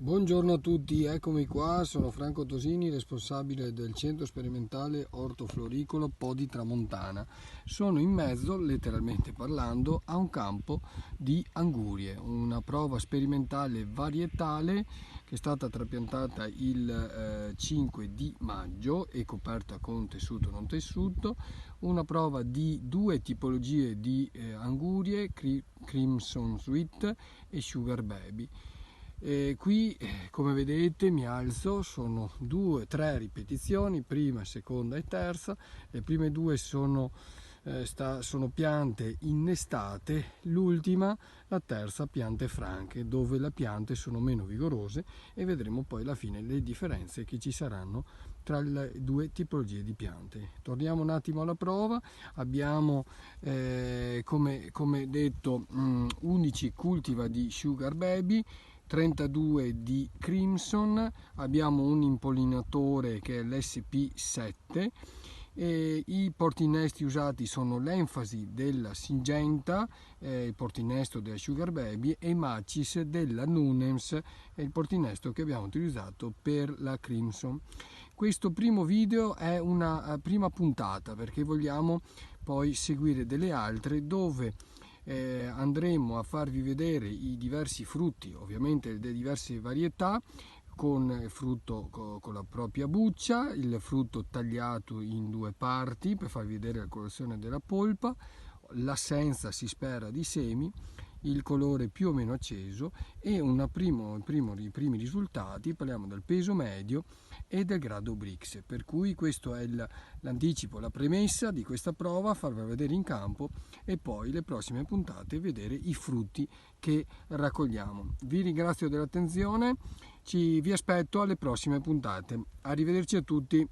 Buongiorno a tutti, eccomi qua, sono Franco Tosini, responsabile del centro sperimentale ortofloricolo Po di Tramontana. Sono in mezzo, letteralmente parlando, a un campo di angurie, una prova sperimentale varietale che è stata trapiantata il 5 di maggio e coperta con tessuto non tessuto, una prova di due tipologie di angurie, Crimson Sweet e Sugar Baby. Qui come vedete mi alzo, sono 2-3 ripetizioni, prima, seconda e terza. Le prime due sono piante innestate, l'ultima, la terza, piante franche, dove le piante sono meno vigorose, e vedremo poi alla fine le differenze che ci saranno tra le due tipologie di piante. Torniamo un attimo alla prova. Abbiamo come detto 11 cultivar di Sugar Baby, 32 di Crimson, abbiamo un impollinatore che è l'SP7 e i portinesti usati sono l'Enfasi della Syngenta, il portinesto della Sugar Baby, e Macis della Nunems, è il portinesto che abbiamo utilizzato per la Crimson. Questo primo video è una prima puntata perché vogliamo poi seguire delle altre dove andremo a farvi vedere i diversi frutti, ovviamente delle diverse varietà, con il frutto con la propria buccia, il frutto tagliato in due parti per farvi vedere la colorazione della polpa, l'assenza, si spera, di semi, il colore più o meno acceso e i primi risultati. Parliamo del peso medio e del grado Brix, per cui questo è l'anticipo, la premessa di questa prova, farvela vedere in campo e poi le prossime puntate vedere i frutti che raccogliamo. Vi ringrazio dell'attenzione, vi aspetto alle prossime puntate. Arrivederci a tutti.